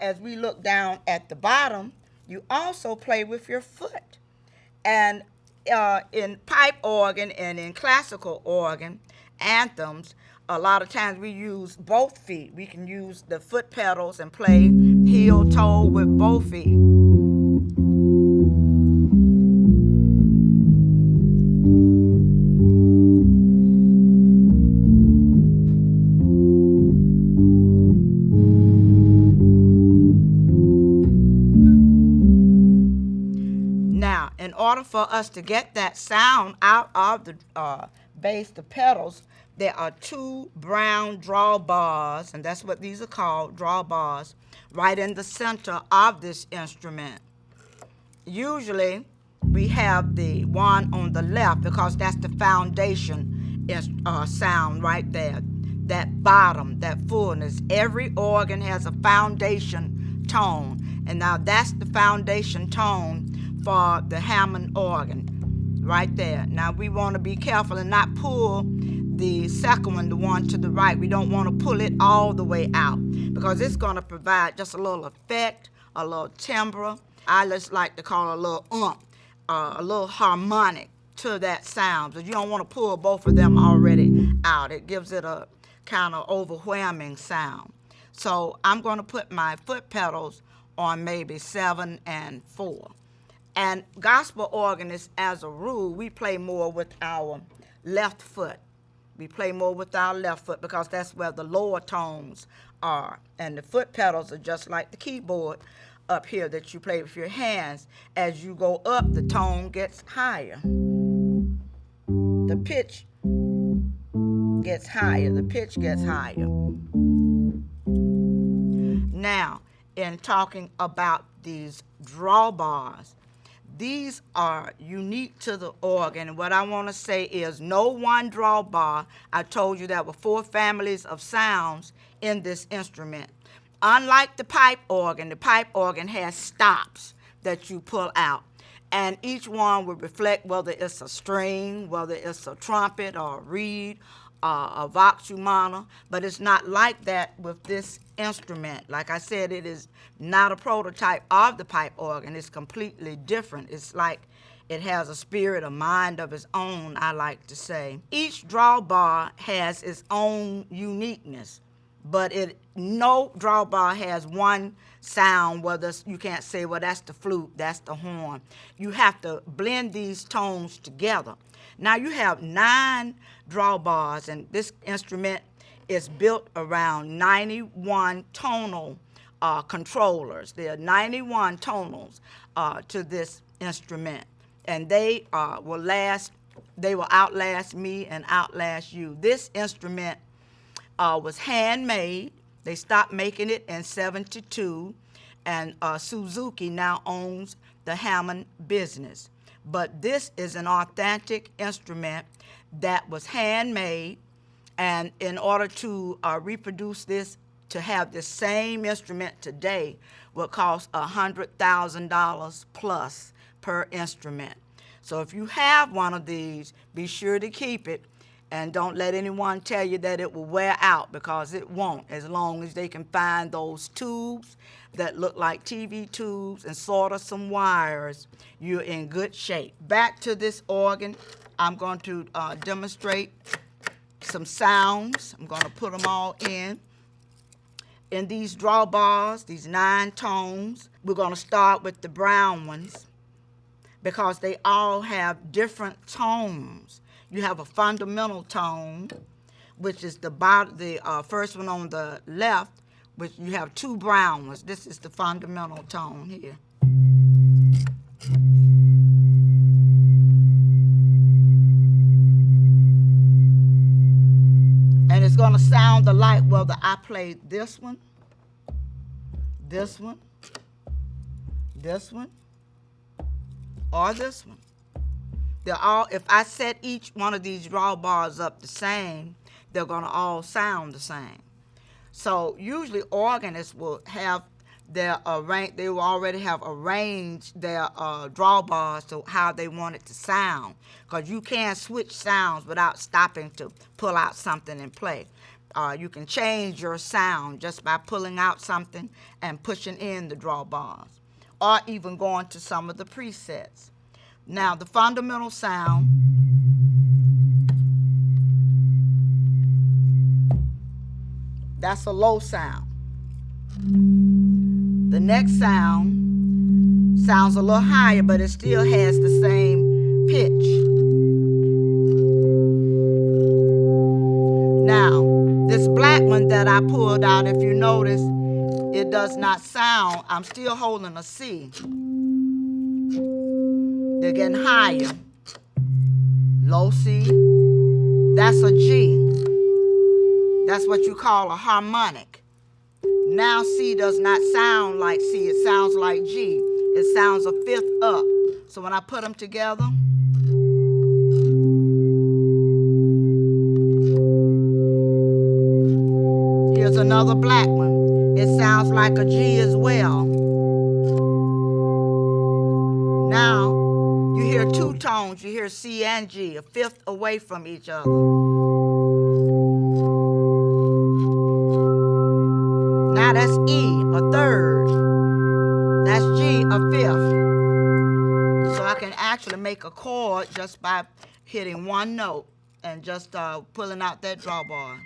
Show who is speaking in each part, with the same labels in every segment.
Speaker 1: as we look down at the bottom, you also play with your foot. And in pipe organ and in classical organ anthems, a lot of times we use both feet. We can use the foot pedals and play heel toe with both feet. Now, in order for us to get that sound out of the bass, the pedals, there are two brown drawbars, and that's what these are called, drawbars, right in the center of this instrument. Usually, we have the one on the left because that's the foundation sound right there. That bottom, that fullness. Every organ has a foundation tone, and now that's the foundation tone for the Hammond organ right there. Now we want to be careful and not pull the second one, the one to the right. We don't want to pull it all the way out because it's going to provide just a little effect, a little timbre. I just like to call it a little a little harmonic to that sound. So you don't want to pull both of them already out. It gives it a kind of overwhelming sound. So I'm going to put my foot pedals on maybe 7 and 4. And gospel organists, as a rule, we play more with our left foot. We play more with our left foot because that's where the lower tones are. And the foot pedals are just like the keyboard up here that you play with your hands. As you go up, the tone gets higher. The pitch gets higher. The pitch gets higher. Now, in talking about these drawbars, these are unique to the organ. What I want to say is no one drawbar. I told you there were 4 families of sounds in this instrument. Unlike the pipe organ has stops that you pull out. And each one will reflect whether it's a string, whether it's a trumpet or a reed, a vox humana, but it's not like that with this instrument. Like I said, it is not a prototype of the pipe organ. It's completely different. It's like it has a spirit, a mind of its own, I like to say. Each drawbar has its own uniqueness, but no drawbar has one sound, whether you can't say, well, that's the flute, that's the horn. You have to blend these tones together. Now you have 9 drawbars, and this instrument is built around 91 tonal controllers. There are 91 tonals to this instrument, and they will outlast me and outlast you. This instrument was handmade. They stopped making it in '72, and Suzuki now owns the Hammond business. But this is an authentic instrument that was handmade, and in order to reproduce this, to have the same instrument today would cost $100,000 plus per instrument. So if you have one of these, be sure to keep it, and don't let anyone tell you that it will wear out, because it won't. As long as they can find those tubes that look like TV tubes and solder some wires, you're in good shape. Back to this organ, I'm going to demonstrate some sounds. I'm going to put them all in these drawbars, these 9 tones. We're going to start with the brown ones because they all have different tones. You have a fundamental tone, which is the first one on the left, which you have 2 brown ones. This is the fundamental tone here. And it's going to sound alike whether I play this one, this one, this one, or this one. They're all, if I set each one of these drawbars up the same, they're going to all sound the same. So usually organists will have they will already have arranged their drawbars to how they want it to sound, because you can't switch sounds without stopping to pull out something and play. You can change your sound just by pulling out something and pushing in the drawbars, or even going to some of the presets. Now, the fundamental sound, that's a low sound. The next sound sounds a little higher, but it still has the same pitch. Now, this black one that I pulled out, if you notice, it does not sound, I'm still holding a C. They're getting higher. Low C, that's a G. That's what you call a harmonic. Now C does not sound like C, it sounds like G. It sounds a fifth up. So when I put them together, here's another black one. It sounds like a G as well. Now you hear two tones, you hear C and G, a fifth away from each other. Now that's E, a third. That's G, a fifth. So I can actually make a chord just by hitting one note and just pulling out that drawbar.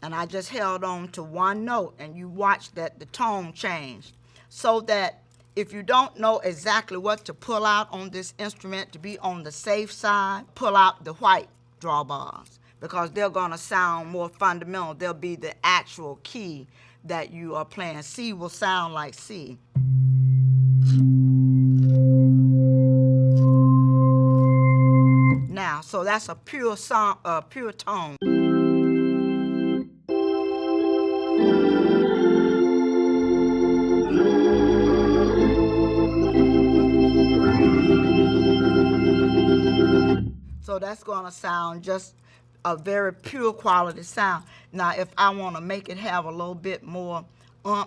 Speaker 1: And I just held on to one note, and you watch that the tone changed. So that if you don't know exactly what to pull out on this instrument to be on the safe side, pull out the white drawbars, because they're going to sound more fundamental. They'll be the actual key that you are playing. C will sound like C. Now, so that's a pure song, pure tone. So that's going to sound just a very pure quality sound. Now, if I want to make it have a little bit more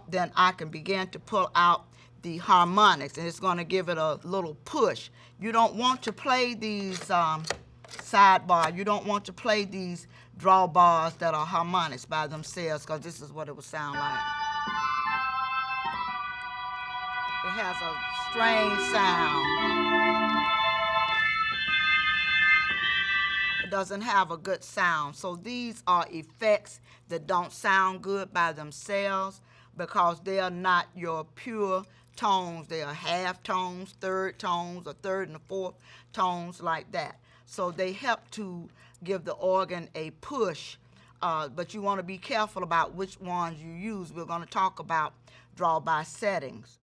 Speaker 1: then I can begin to pull out the harmonics, and it's going to give it a little push. You don't want to play these sidebar. You don't want to play these drawbars that are harmonics by themselves, because this is what it would sound like. It has a strange sound. It doesn't have a good sound. So these are effects that don't sound good by themselves, because they are not your pure tones. They are half tones, third tones, or third and a fourth tones, like that. So they help to give the organ a push, but you want to be careful about which ones you use. We're going to talk about drawbar settings.